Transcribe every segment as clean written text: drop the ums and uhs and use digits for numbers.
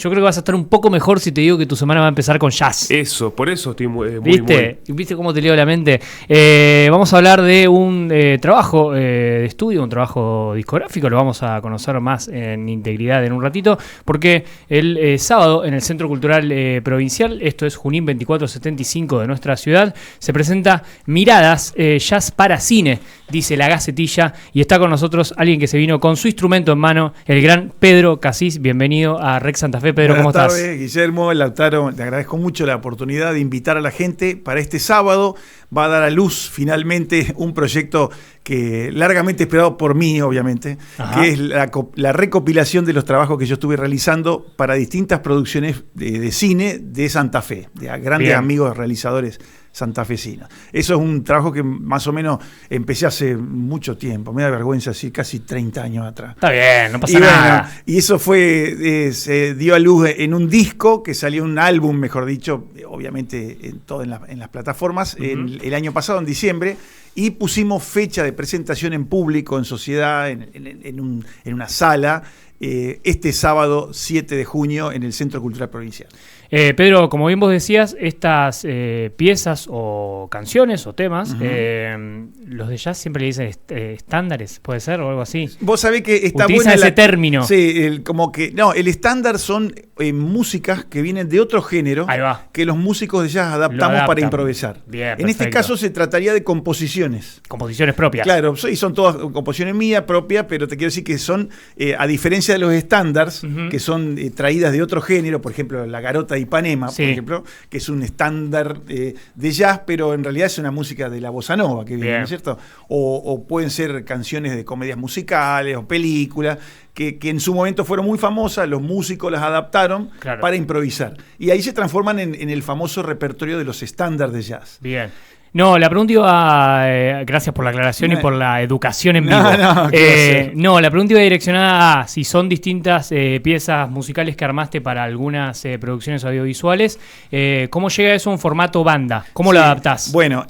Yo creo que vas a estar un poco mejor si te digo que tu semana va a empezar con jazz. Eso, por eso estoy muy ¿Viste? ¿Viste cómo te leo la mente? Vamos a hablar de un trabajo de estudio, un trabajo discográfico. Lo vamos a conocer más en integridad en un ratito, porque el sábado en el Centro Cultural Provincial, esto es Junín 2475 de nuestra ciudad, se presenta Miradas, Jazz para Cine, dice la Gacetilla, y está con nosotros alguien que se vino con su instrumento en mano, el gran Pedro Casís. Bienvenido a Rex Santa Fe. Pedro, ¿cómo estás? Buenas tardes, Guillermo, Lautaro, te agradezco mucho la oportunidad de invitar a la gente para este sábado. Va a dar a luz finalmente un proyecto que largamente esperado por mí, obviamente, que es la recopilación de los trabajos que yo estuve realizando para distintas producciones de cine de Santa Fe, de grandes amigos realizadores santafesinos. Eso es un trabajo que más o menos empecé hace mucho tiempo, me da vergüenza decir, casi 30 años atrás. Está bien, no pasa nada. Bueno, y eso se dio a luz en un disco, que salió un álbum, mejor dicho, obviamente en las plataformas, el año pasado, en diciembre, y pusimos fecha de presentación en público, en sociedad, en una sala, este sábado 7 de junio en el Centro Cultural Provincial. Pedro, como bien vos decías, estas piezas o canciones o temas, los de jazz siempre le dicen estándares, ¿puede ser? O algo así. Vos sabés que está utiliza ese término. Sí, el estándar son músicas que vienen de otro género que los músicos de jazz adaptamos para improvisar. Bien, en este caso se trataría de composiciones. Composiciones propias. Claro, sí, son todas composiciones mías propias, pero te quiero decir que son, a diferencia de los estándares, que son traídas de otro género, por ejemplo, la Garota de Ipanema, por ejemplo, que es un estándar de jazz, pero en realidad es una música de la bossa nova que viene, ¿no es cierto? O pueden ser canciones de comedias musicales o películas que en su momento fueron muy famosas, los músicos las adaptaron para improvisar. Y ahí se transforman en el famoso repertorio de los estándares de jazz. Bien. No, la pregunta iba, gracias por la aclaración y por la educación en vivo. La pregunta iba direccionada a si son distintas piezas musicales que armaste para algunas producciones audiovisuales. ¿Cómo llega eso a un formato banda? ¿Cómo lo adaptás? Bueno,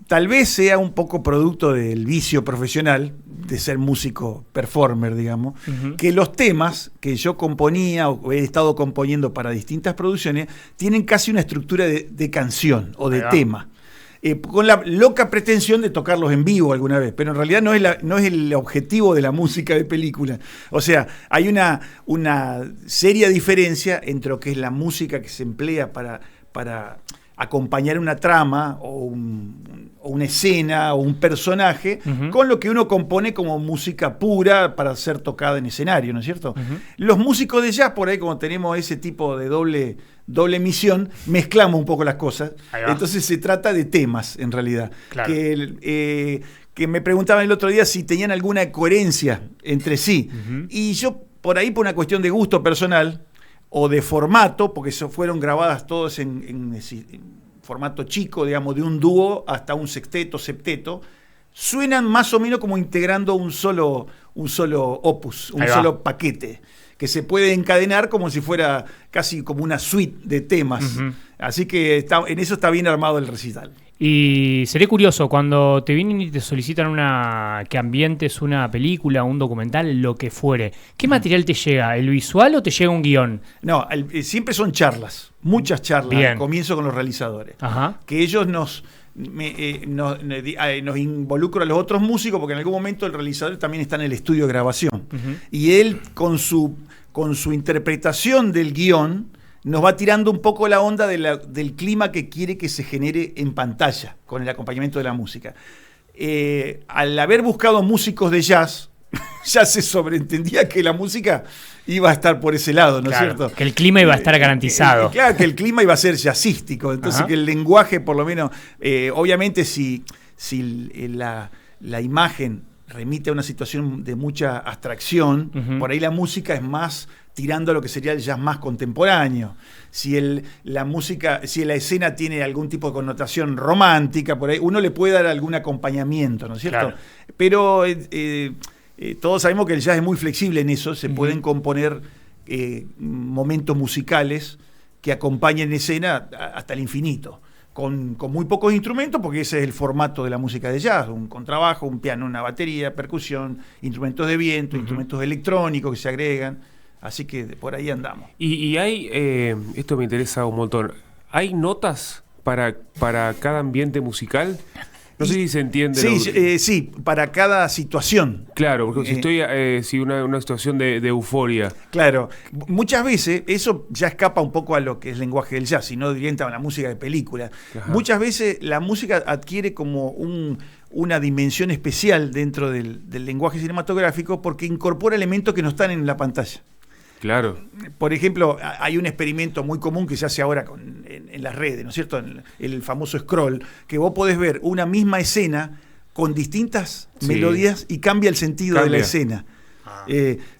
tal vez sea un poco producto del vicio profesional de ser músico performer, digamos, que los temas que yo componía o he estado componiendo para distintas producciones tienen casi una estructura de canción o de tema. Con la loca pretensión de tocarlos en vivo alguna vez, pero en realidad no es el objetivo de la música de película. O sea, hay una seria diferencia entre lo que es la música que se emplea para acompañar una trama o una escena o un personaje, con lo que uno compone como música pura para ser tocada en escenario, ¿no es cierto? Los músicos de jazz, por ahí, como tenemos ese tipo de doble misión, mezclamos un poco las cosas. Entonces se trata de temas, en realidad. Claro. Que me preguntaban el otro día si tenían alguna coherencia entre sí. Y yo, por ahí, por una cuestión de gusto personal o de formato, porque fueron grabadas todas en formato chico, digamos, de un dúo hasta un sexteto, septeto, suenan más o menos como integrando un solo opus, un solo paquete, que se puede encadenar como si fuera casi como una suite de temas. Así que en eso está bien armado el recital. Y sería curioso, cuando te vienen y te solicitan que ambientes una película, un documental, lo que fuere, ¿qué material te llega? ¿El visual o te llega un guión? No, siempre son charlas, muchas charlas. Comienzo con los realizadores, que ellos nos involucran a los otros músicos, porque en algún momento el realizador también está en el estudio de grabación. Y él, con su interpretación del guión, nos va tirando un poco la onda del clima que quiere que se genere en pantalla, con el acompañamiento de la música. Al haber buscado músicos de jazz, ya se sobreentendía que la música iba a estar por ese lado, ¿no es cierto? Que el clima iba a estar garantizado. Claro, que el clima iba a ser jazzístico, entonces que el lenguaje, por lo menos, obviamente si la imagen remite a una situación de mucha abstracción, por ahí la música es más tirando a lo que sería el jazz más contemporáneo. Si la escena tiene algún tipo de connotación romántica, por ahí uno le puede dar algún acompañamiento, ¿no es cierto? Claro. Pero todos sabemos que el jazz es muy flexible en eso, se pueden componer momentos musicales que acompañen escena hasta el infinito. Con muy pocos instrumentos, porque ese es el formato de la música de jazz, un contrabajo, un piano, una batería, percusión, instrumentos de viento, instrumentos electrónicos que se agregan. Así que por ahí andamos. Y hay, esto me interesa un montón, ¿hay notas para cada ambiente musical? No sé si se entiende. Sí, sí, para cada situación. Claro, porque si estoy una situación de euforia. Claro, muchas veces eso ya escapa un poco a lo que es el lenguaje del jazz, sino orienta a la música de película. Ajá. Muchas veces la música adquiere como una dimensión especial dentro del lenguaje cinematográfico porque incorpora elementos que no están en la pantalla. Claro. Por ejemplo, hay un experimento muy común que se hace ahora en las redes, ¿no es cierto? El famoso scroll, que vos podés ver una misma escena con distintas melodías y cambia el sentido de la escena.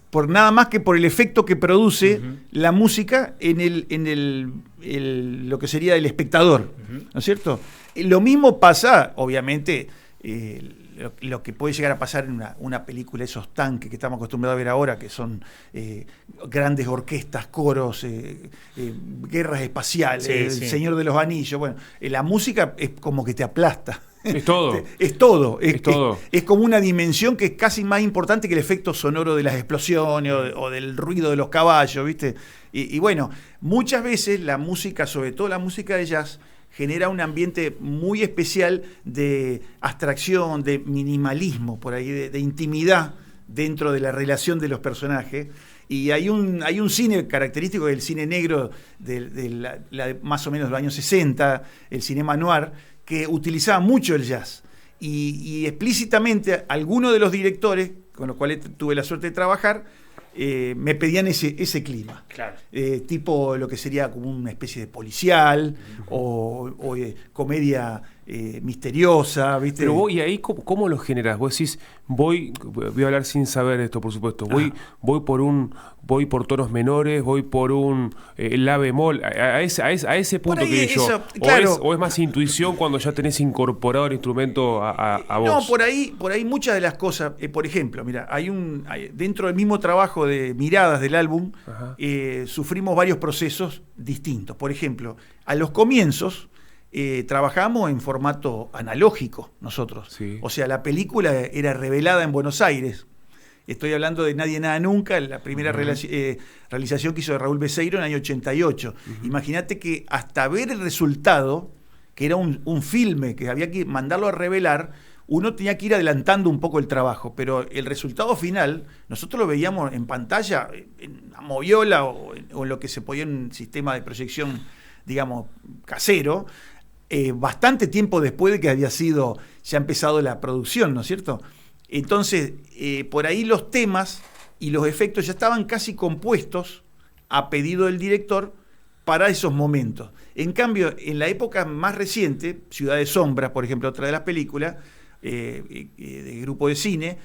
Por nada más que por el efecto que produce la música en lo que sería el espectador, ¿no es cierto? Lo mismo pasa, obviamente, lo que puede llegar a pasar en una película, esos tanques que estamos acostumbrados a ver ahora, que son grandes orquestas, coros, guerras espaciales, Señor de los Anillos. Bueno, la música es como que te aplasta. Es todo. Es todo. Es como una dimensión que es casi más importante que el efecto sonoro de las explosiones o del ruido de los caballos, ¿viste? Y bueno, muchas veces la música, sobre todo la música de jazz, genera un ambiente muy especial de abstracción, de minimalismo, por ahí, de intimidad dentro de la relación de los personajes. Y hay un cine característico del cine negro más o menos de los años 60, el cinema noir, que utilizaba mucho el jazz. Y explícitamente algunos de los directores, con los cuales tuve la suerte de trabajar, me pedían ese clima. Claro. Tipo lo que sería como una especie de policial o comedia misteriosa, ¿viste? Pero vos, ¿y ahí cómo lo generás? Vos decís, voy a hablar sin saber esto, por supuesto, voy por tonos menores, voy por un la bemol, a ese punto que digo yo. Claro. O es más intuición cuando ya tenés incorporado el instrumento a vos. No, por ahí muchas de las cosas, por ejemplo, mira, dentro del mismo trabajo de miradas del álbum, sufrimos varios procesos distintos. Por ejemplo, a los comienzos trabajamos en formato analógico nosotros. Sí. O sea, la película era revelada en Buenos Aires. Estoy hablando de Nadie Nada Nunca, la primera realización que hizo Raúl Becerro en el año 88. Imagínate que hasta ver el resultado, que era un filme que había que mandarlo a revelar, uno tenía que ir adelantando un poco el trabajo, pero el resultado final, nosotros lo veíamos en pantalla, en la moviola o en lo que se podía en un sistema de proyección, digamos, casero, bastante tiempo después de que había sido ya empezado la producción, ¿no es cierto? Entonces, por ahí los temas y los efectos ya estaban casi compuestos a pedido del director para esos momentos. En cambio, en la época más reciente, Ciudad de Sombras, por ejemplo, otra de las películas de grupo de cine,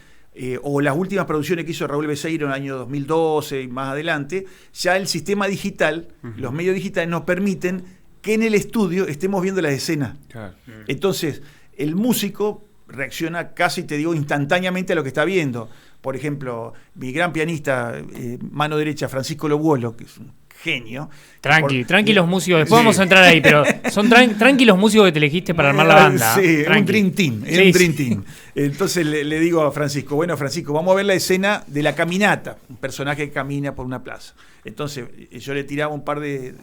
o las últimas producciones que hizo Raúl Becerro en el año 2012 y más adelante, ya el sistema digital, los medios digitales nos permiten que en el estudio estemos viendo las escenas. Claro. Entonces, el músico reacciona casi, te digo, instantáneamente a lo que está viendo. Por ejemplo, mi gran pianista, mano derecha, Francisco Lobuolo, que es un genio. Tranqui los músicos, después vamos a entrar ahí, pero son tranqui los músicos que te elegiste para armar la banda. Sí, un Dream Team. Un Dream Team. Entonces le digo a Francisco, bueno, Francisco, vamos a ver la escena de la caminata, un personaje que camina por una plaza. Entonces yo le tiraba un par de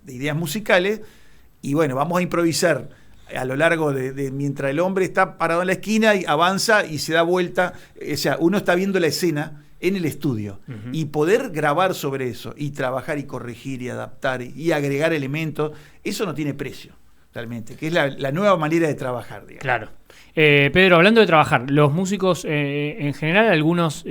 ideas musicales y bueno, vamos a improvisar a lo largo de mientras el hombre está parado en la esquina y avanza y se da vuelta. O sea, uno está viendo la escena en el estudio y poder grabar sobre eso y trabajar y corregir y adaptar y agregar elementos, eso no tiene precio realmente, que es la nueva manera de trabajar, digamos. Claro. Pedro, hablando de trabajar, los músicos en general, algunos,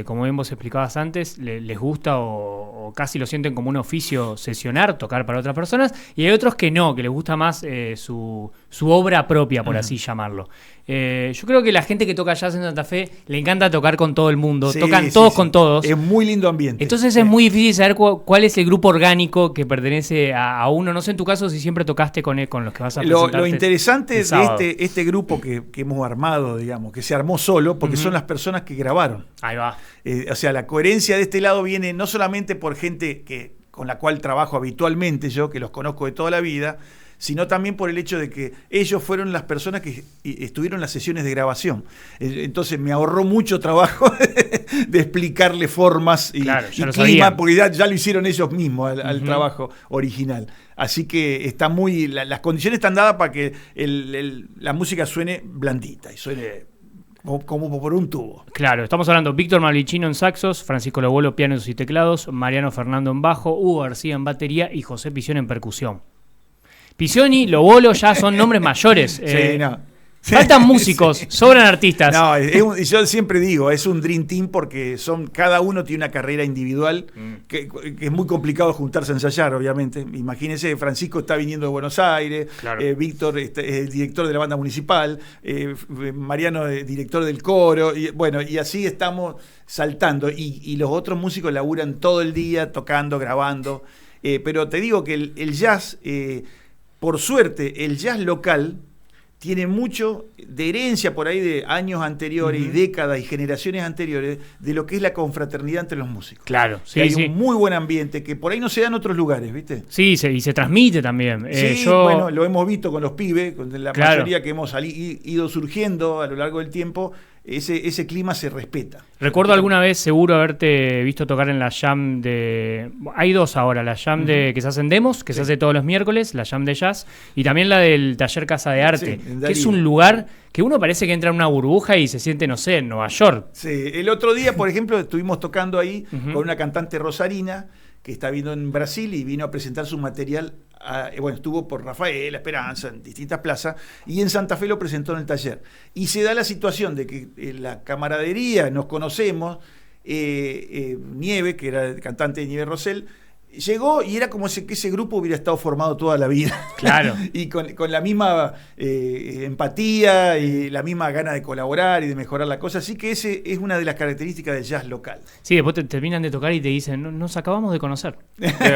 como bien vos explicabas antes, les gusta o casi lo sienten como un oficio sesionar, tocar para otras personas, y hay otros que no, que les gusta más su obra propia, por así llamarlo. Yo creo que la gente que toca jazz en Santa Fe le encanta tocar con todo el mundo, tocan todos con todos. Es muy lindo ambiente. Entonces es muy difícil saber cuál es el grupo orgánico que pertenece a uno. No sé en tu caso si siempre tocaste con los que vas a presentarte. Lo interesante de este grupo que hemos armado, digamos, que se armó solo, porque son las personas que grabaron. Ahí va. O sea, la coherencia de este lado viene no solamente por gente con la cual trabajo habitualmente yo, que los conozco de toda la vida, sino también por el hecho de que ellos fueron las personas que estuvieron en las sesiones de grabación. Entonces me ahorró mucho trabajo de explicarle formas y clima, porque ya lo hicieron ellos mismos al trabajo original. Así que está las condiciones están dadas para que la música suene blandita y suene como por un tubo. Claro, estamos hablando Víctor Malicino en saxos, Francisco Lobolo pianos y teclados, Mariano Fernando en bajo, Hugo García en batería y José Pisión en percusión. Pisión y Lobolo ya son nombres mayores. Sí, no. Faltan músicos, sobran artistas. No, yo siempre digo, es un dream team porque cada uno tiene una carrera individual que es muy complicado juntarse a ensayar, obviamente. Imagínense, Francisco está viniendo de Buenos Aires, claro. Víctor es el director de la banda municipal, Mariano es director del coro, y así estamos saltando. Y los otros músicos laburan todo el día tocando, grabando. Pero te digo que el jazz, por suerte, el jazz local tiene mucho de herencia por ahí de años anteriores y décadas y generaciones anteriores de lo que es la confraternidad entre los músicos. Claro, sí, hay un muy buen ambiente que por ahí no se da en otros lugares, ¿viste? Sí, y se transmite también. Bueno, lo hemos visto con los pibes, con la mayoría que hemos ido surgiendo a lo largo del tiempo. Ese clima se respeta. Recuerdo alguna vez seguro haberte visto tocar en la jam de... Hay dos ahora, la jam que se hacen demos, que se hace todos los miércoles, la jam de jazz, y también la del taller Casa de Arte, que es un lugar que uno parece que entra en una burbuja y se siente, no sé, en Nueva York. Sí, el otro día, por ejemplo, estuvimos tocando ahí con una cantante rosarina que está viviendo en Brasil y vino a presentar su material. Estuvo por Rafael, Esperanza, en distintas plazas, y en Santa Fe lo presentó en el taller. Y se da la situación de que la camaradería, nos conocemos, Nieve, que era el cantante de Nieve Rosell, llegó y era como que ese grupo hubiera estado formado toda la vida. Claro. Y con la misma empatía y la misma gana de colaborar y de mejorar la cosa. Así que ese es una de las características del jazz local. Sí, después te terminan de tocar y te dicen, nos acabamos de conocer.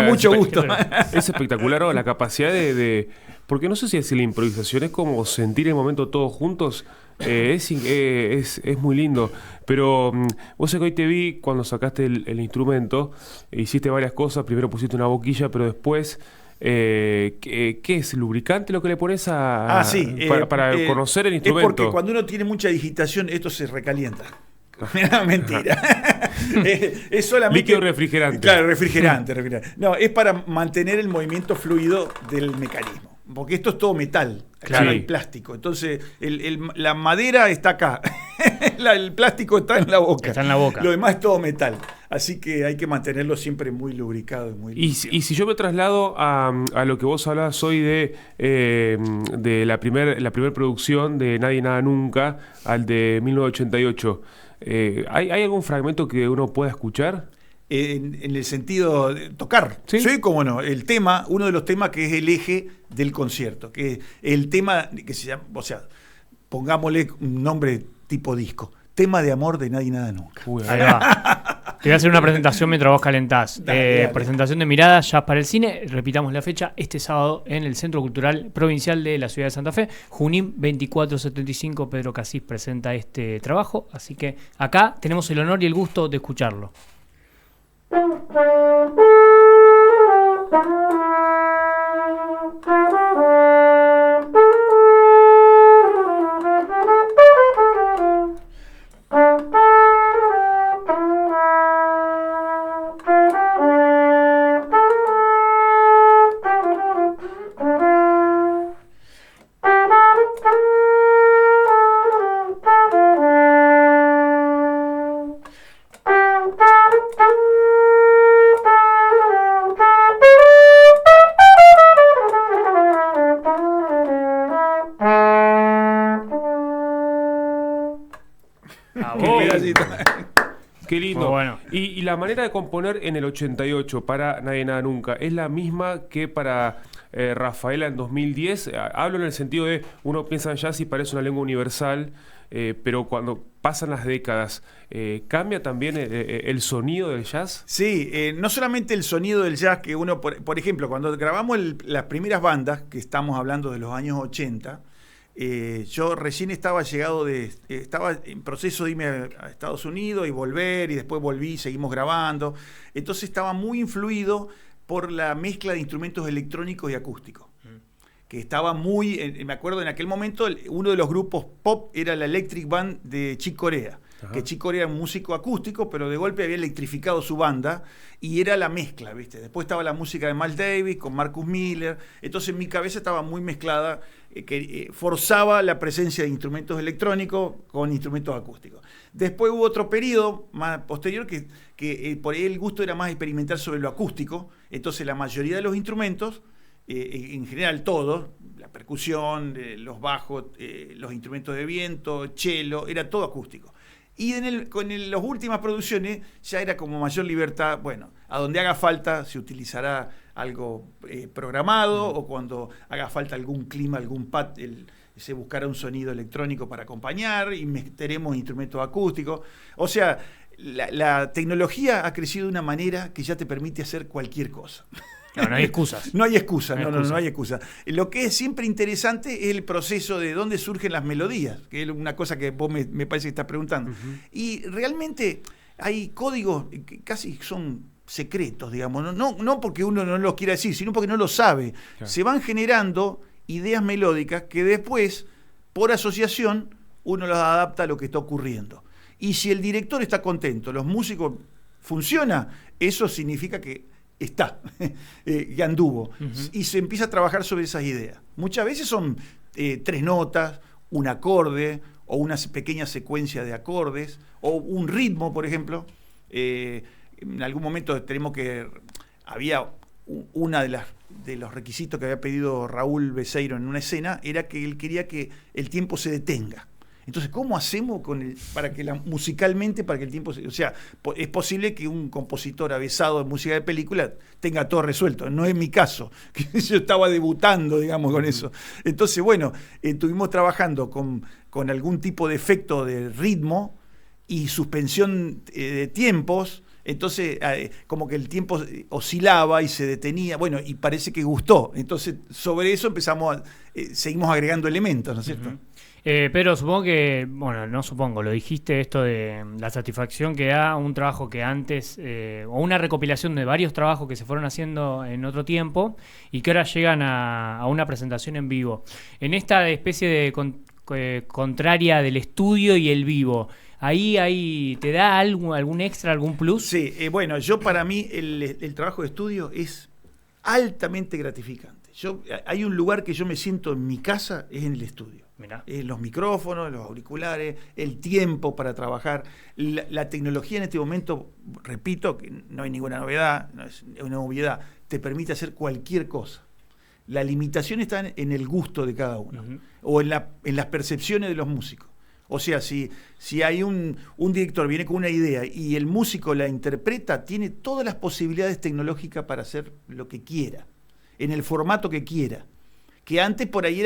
Mucho gusto. Es espectacular, ¿no? La capacidad de... Porque no sé si es la improvisación, es como sentir el momento todos juntos. Es muy lindo. Pero vos sé que hoy te vi cuando sacaste el instrumento, hiciste varias cosas. Primero pusiste una boquilla, pero después ¿qué es? ¿Lubricante lo que le pones para conocer el instrumento? Es porque cuando uno tiene mucha digitación esto se recalienta. Mentira. Es solamente líquido refrigerante. Claro, refrigerante. No, es para mantener el movimiento fluido del mecanismo. Porque esto es todo metal, claro. No hay plástico. Entonces, la madera está acá, el plástico está en la boca. Está en la boca. Lo demás es todo metal. Así que hay que mantenerlo siempre muy lubricado. Y si yo me traslado a lo que vos hablabas hoy de la primer producción de Nadie Nada Nunca, al de 1988, ¿hay algún fragmento que uno pueda escuchar? En el sentido de tocar. Sí, cómo no. El tema, uno de los temas que es el eje del concierto, que es el tema que se llama, pongámosle un nombre tipo disco. Tema de amor de Nadie Nada Nunca. Ahí va. Te voy a hacer una presentación mientras vos calentás. Dale. Presentación de Mirada, Jazz para el Cine. Repitamos la fecha, este sábado en el Centro Cultural Provincial de la Ciudad de Santa Fe. Junín 2475, Pedro Casís presenta este trabajo. Así que acá tenemos el honor y el gusto de escucharlo. Qué lindo. Bueno. Y la manera de componer en el 88 para Nadie Nada Nunca es la misma que para Rafaela en 2010. Hablo en el sentido de, uno piensa en jazz y parece una lengua universal, pero cuando pasan las décadas, ¿cambia también el sonido del jazz? Sí, no solamente el sonido del jazz, que uno, por ejemplo, cuando grabamos las primeras bandas, que estamos hablando de los años 80, yo recién estaba en proceso de irme a Estados Unidos y volver, y después volví, seguimos grabando. Entonces estaba muy influido por la mezcla de instrumentos electrónicos y acústicos. que estaba muy, me acuerdo en aquel momento, uno de los grupos pop era la Electric Band de Chick Corea. Ajá. Que Chick Corea era un músico acústico, pero de golpe había electrificado su banda y era la mezcla, ¿viste? Después estaba la música de Miles Davis con Marcus Miller, entonces en mi cabeza estaba muy mezclada, que forzaba la presencia de instrumentos electrónicos con instrumentos acústicos. Después hubo otro periodo más posterior que por ahí el gusto era más experimentar sobre lo acústico, entonces la mayoría de los instrumentos, en general todos, la percusión, los bajos, los instrumentos de viento, cello, era todo acústico. Y con las últimas producciones ya era como mayor libertad, bueno, a donde haga falta se utilizará algo programado o cuando haga falta algún clima, algún pad, se buscará un sonido electrónico para acompañar y meteremos instrumentos acústicos. O sea, la tecnología ha crecido de una manera que ya te permite hacer cualquier cosa. No hay excusas. No hay excusa, no hay excusa. Lo que es siempre interesante es el proceso de dónde surgen las melodías, que es una cosa que vos me parece que estás preguntando. Uh-huh. Y realmente hay códigos que casi son secretos, digamos, no porque uno no los quiera decir, sino porque no lo sabe. Claro. Se van generando ideas melódicas que después, por asociación, uno las adapta a lo que está ocurriendo. Y si el director está contento, los músicos funciona, eso significa que está, que anduvo. Uh-huh. Y se empieza a trabajar sobre esas ideas. Muchas veces son 3 notas, un acorde, o una pequeña secuencia de acordes, o un ritmo, por ejemplo. En algún momento había una de los requisitos que había pedido Raúl Becerro en una escena, era que él quería que el tiempo se detenga. Entonces, ¿cómo hacemos musicalmente para que el tiempo o sea, es posible que un compositor avesado de música de película tenga todo resuelto. No es mi caso, que yo estaba debutando, digamos, con eso. Entonces, bueno, estuvimos trabajando con algún tipo de efecto de ritmo y suspensión de tiempos. Entonces, como que el tiempo oscilaba y se detenía, bueno, y parece que gustó. Entonces, sobre eso seguimos agregando elementos, ¿no es cierto? Uh-huh. Pero supongo que, bueno, no supongo, lo dijiste, esto de la satisfacción que da un trabajo que antes, o una recopilación de varios trabajos que se fueron haciendo en otro tiempo y que ahora llegan a una presentación en vivo. En esta especie de contraria del estudio y el vivo, ¿ahí te da algún extra, algún plus? Sí, bueno, para mí el trabajo de estudio es altamente gratificante. Hay un lugar que yo me siento en mi casa, es en el estudio. Los micrófonos, los auriculares, el tiempo para trabajar. La tecnología en este momento, repito, que no hay ninguna novedad, no es una obviedad, te permite hacer cualquier cosa. La limitación está en el gusto de cada uno, uh-huh, o en las percepciones de los músicos. O sea, si hay un director viene con una idea y el músico la interpreta, tiene todas las posibilidades tecnológicas para hacer lo que quiera, en el formato que quiera. Que antes por ahí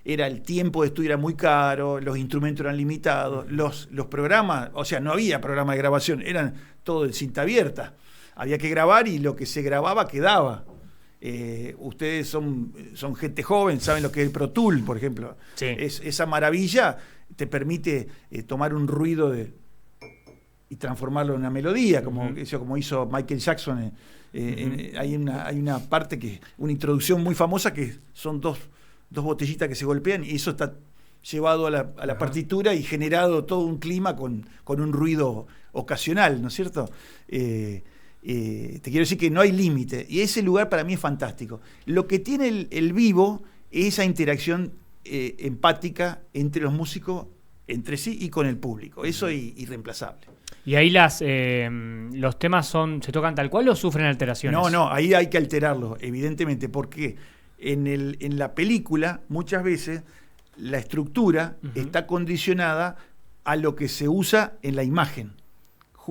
era el tiempo de estudio era muy caro, los instrumentos eran limitados, los programas, o sea, no había programa de grabación, eran todo de cinta abierta. Había que grabar y lo que se grababa quedaba. Ustedes son gente joven, saben lo que es el Pro Tool, por ejemplo. Sí. Esa maravilla te permite tomar un ruido y transformarlo en una melodía, como hizo Michael Jackson. Hay una parte una introducción muy famosa que son dos botellitas que se golpean y eso está llevado a la partitura y generado todo un clima con un ruido ocasional, ¿no es cierto? Te quiero decir que no hay límite y ese lugar para mí es fantástico. Lo que tiene el vivo es esa interacción empática entre los músicos, entre sí y con el público. Eso es irreemplazable. ¿Y ahí los temas se tocan tal cual o sufren alteraciones? No, ahí hay que alterarlos, evidentemente, porque en la película muchas veces la estructura está condicionada a lo que se usa en la imagen,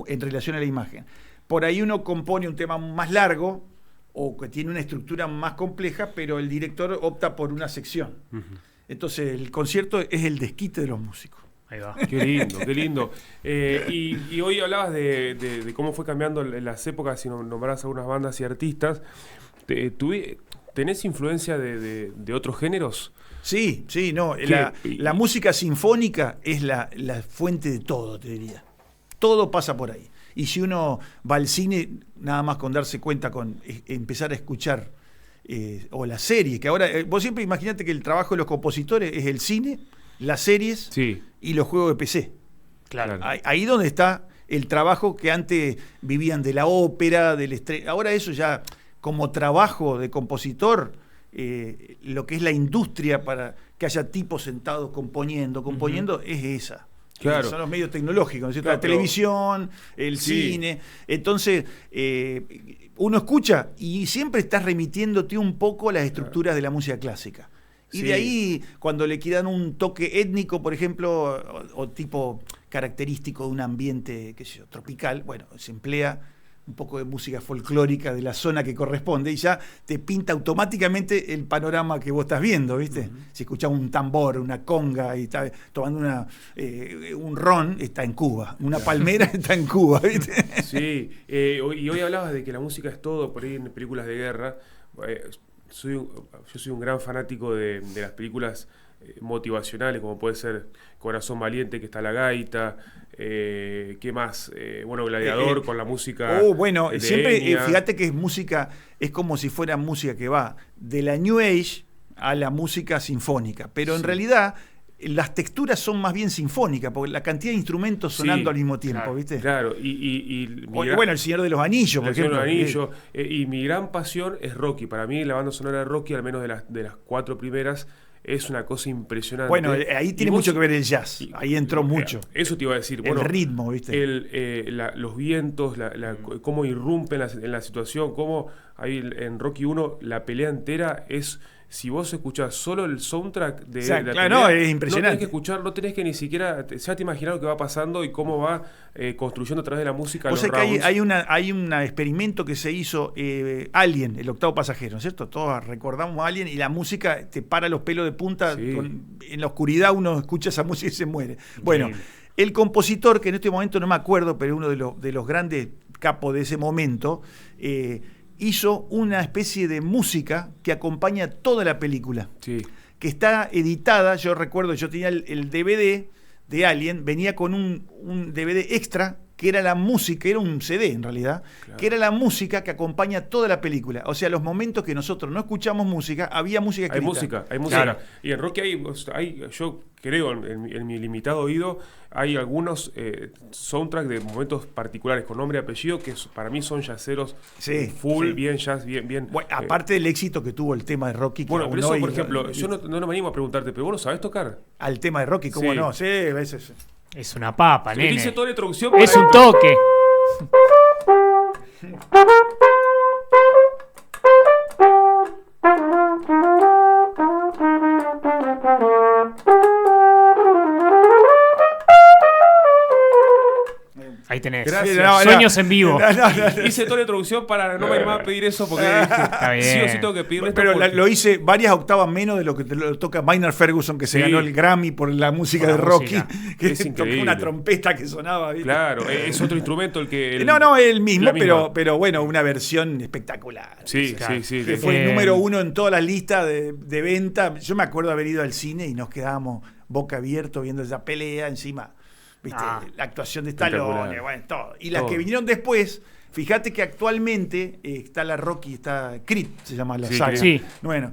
en relación a la imagen. Por ahí uno compone un tema más largo o que tiene una estructura más compleja, pero el director opta por una sección. Uh-huh. Entonces el concierto es el desquite de los músicos. Ahí va. Qué lindo, qué lindo. Y hoy hablabas de cómo fue cambiando en las épocas, si nombrás algunas bandas y artistas. ¿Tenés influencia de otros géneros? Sí, no. La música sinfónica es la fuente de todo, te diría. Todo pasa por ahí. Y si uno va al cine, nada más con darse cuenta, con empezar a escuchar o las series, que ahora, vos siempre imaginate que el trabajo de los compositores es el cine, las series y los juegos de PC. Claro. Ahí donde está el trabajo que antes vivían de la ópera, del estreno. Ahora eso ya, como trabajo de compositor, lo que es la industria para que haya tipos sentados componiendo, es esa. Claro. Son los medios tecnológicos, ¿no es cierto? Claro, la televisión, el cine. Entonces, uno escucha y siempre estás remitiéndote un poco a las estructuras de la música clásica. Y de ahí, cuando le quieran un toque étnico, por ejemplo, o tipo característico de un ambiente, qué sé yo, tropical, bueno, se emplea un poco de música folclórica de la zona que corresponde y ya te pinta automáticamente el panorama que vos estás viendo, ¿viste? Si escuchás un tambor, una conga y está tomando un ron, está en Cuba. Una palmera está en Cuba, ¿viste? Sí, y hoy hablabas de que la música es todo por ahí en películas de guerra. Yo soy un gran fanático de las películas motivacionales, como puede ser Corazón Valiente, que está la gaita, ¿qué más? Bueno, Gladiador con la música. Bueno, de siempre Enya. fíjate que es como si fuera música que va de la New Age a la música sinfónica, pero en realidad las texturas son más bien sinfónicas, porque la cantidad de instrumentos sonando al mismo tiempo, claro, ¿viste? Claro, Bueno, El Señor de los Anillos, por ejemplo. Y mi gran pasión es Rocky. Para mí la banda sonora de Rocky, al menos de las 4 primeras, es una cosa impresionante. Bueno, ahí tiene mucho que ver el jazz. Ahí entró mucho. Eso te iba a decir. El ritmo, ¿viste? Los vientos, cómo irrumpen en la situación, cómo ahí en Rocky 1 la pelea entera es... Si vos escuchás solo el soundtrack de la pelea, no, es impresionante. No tenés que escuchar, no tenés que ni siquiera ya te imaginar lo que va pasando y cómo va construyendo a través de la música. O sea que hay un experimento que se hizo, Alien, el octavo pasajero, ¿no es cierto? Todos recordamos a Alien y la música te para los pelos de punta. Sí. En la oscuridad uno escucha esa música y se muere. Bueno, el compositor, que en este momento no me acuerdo, pero uno de los grandes capos de ese momento, hizo una especie de música que acompaña toda la película. Sí. Que está editada, yo recuerdo, yo tenía el DVD de Alien, venía con un DVD extra, que era la música, era un CD en realidad, que era la música que acompaña toda la película. O sea, los momentos que nosotros no escuchamos música, había música escrita. Hay música. Claro. Y en Rocky hay yo creo, en mi limitado oído, hay algunos soundtracks de momentos particulares con nombre y apellido que para mí son jazzeros full, bien jazz, bien. Bueno, aparte del éxito que tuvo el tema de Rocky. Bueno, pero eso, por ejemplo, yo no me animo a preguntarte, pero vos no sabés tocar. Al tema de Rocky, ¿cómo no? Sí, a veces. Es una papa, nene. Dice toda la introducción. Es un toque. Ahí tenés. Gracias. Sueños en vivo. Hice toda la introducción para no me animar a pedir eso porque sí o sí tengo que pedirle esto. Pero lo hice varias octavas menos de lo que te lo toca Maynard Ferguson, que se ganó el Grammy por la música de Rocky, que tocó una trompeta que sonaba. ¿viste? Claro, es otro instrumento el que... No, el mismo, pero bueno, una versión espectacular. Sí. Que fue el número 1 en todas las listas de venta. Yo me acuerdo haber ido al cine y nos quedábamos boca abierto viendo esa pelea encima. ¿Viste? La actuación de Stallone, bueno, todo. Y las que vinieron después, fíjate que actualmente está la Rocky, está Creed, se llama la saga. Sí. Bueno,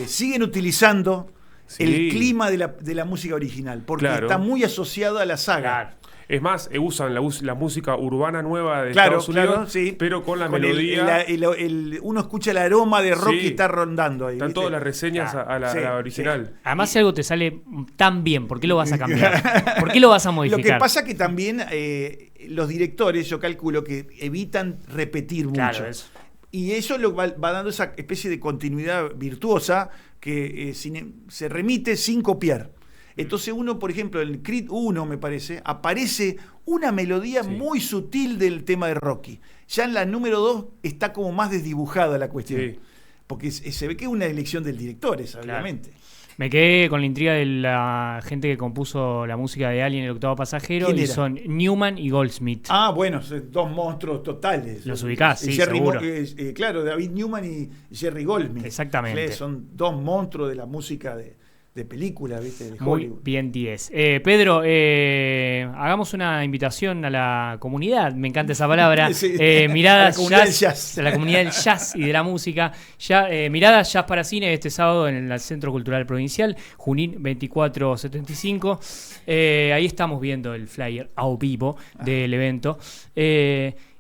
siguen utilizando el clima de la música original, porque está muy asociado a la saga. Claro. Es más, usan la música urbana nueva de Estados Unidos, pero con la melodía. Uno escucha el aroma de Rocky está rondando ahí. Están todas las reseñas a la original. Sí. Además, si algo te sale tan bien, ¿por qué lo vas a cambiar? ¿Por qué lo vas a modificar? Lo que pasa que también los directores, yo calculo que evitan repetir mucho. Eso. Y eso va dando esa especie de continuidad virtuosa que se remite sin copiar. Entonces uno, por ejemplo, en Creed 1, me parece, aparece una melodía muy sutil del tema de Rocky. Ya en la número 2 está como más desdibujada la cuestión. Sí. Porque se ve que es una elección del director, obviamente. Me quedé con la intriga de la gente que compuso la música de Alien, el octavo pasajero, y son Newman y Goldsmith. Bueno, dos monstruos totales. Los ubicás, sí, seguro. Claro, David Newman y Jerry Goldsmith. Exactamente. Son dos monstruos de la música de de película, ¿viste? De Muy Hollywood. bien, 10. Pedro, hagamos una invitación a la comunidad, me encanta esa palabra. Sí, Miradas a la comunidad jazz, del jazz. a la comunidad del jazz y de la música. Miradas Jazz para Cine este sábado en el Centro Cultural Provincial, Junín 2475. Ahí estamos viendo el flyer a vivo del evento.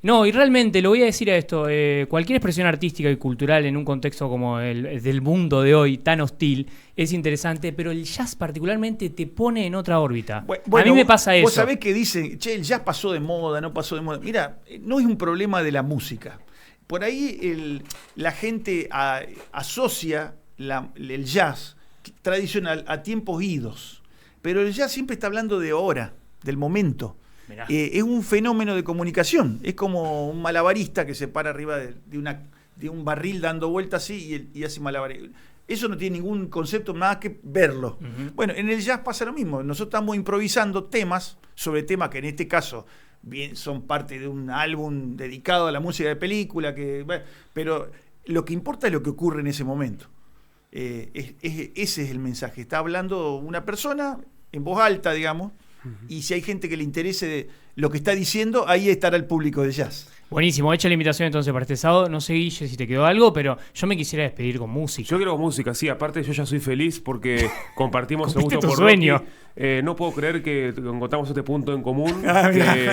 No, y realmente lo voy a decir a esto, cualquier expresión artística y cultural en un contexto como el del mundo de hoy, tan hostil, es interesante, pero el jazz particularmente te pone en otra órbita. Bueno, a mí me pasa eso. Vos sabés que dicen, che, el jazz pasó de moda, no pasó de moda. Mira, no es un problema de la música. Por ahí la gente asocia el jazz tradicional a tiempos idos, pero el jazz siempre está hablando de ahora, del momento. Es un fenómeno de comunicación. Es como un malabarista que se para arriba de un barril dando vueltas así y hace malabarismo. Eso no tiene ningún concepto más que verlo. Uh-huh. Bueno, en el jazz pasa lo mismo. Nosotros estamos improvisando temas sobre temas que en este caso bien son parte de un álbum dedicado a la música de película, pero lo que importa es lo que ocurre en ese momento. Ese es el mensaje. Está hablando una persona en voz alta, digamos, y si hay gente que le interese lo que está diciendo, ahí estará el público de jazz. Buenísimo, hecha la invitación entonces para este sábado. No sé, Guille, si te quedó algo, pero yo me quisiera despedir con música. Yo quiero música, sí. Aparte, yo ya soy feliz porque compartimos el gusto tu por sueño. Rocky. No puedo creer que encontramos este punto en común.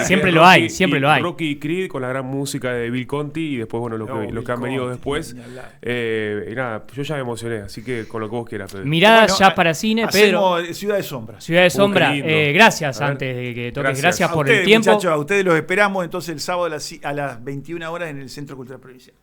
Siempre lo hay, siempre lo hay. Rocky y Creed con la gran música de Bill Conti y después, bueno, lo que han venido después. Y nada, yo ya me emocioné, así que con lo que vos quieras, Pedro. Miradas ya para cine, Pedro. Ciudad de Sombra. Ciudad de Sombra. Gracias antes de que toques. Gracias por ustedes, el tiempo. Muchachos, a ustedes los esperamos entonces el sábado a las 21 horas en el Centro Cultural Provincial.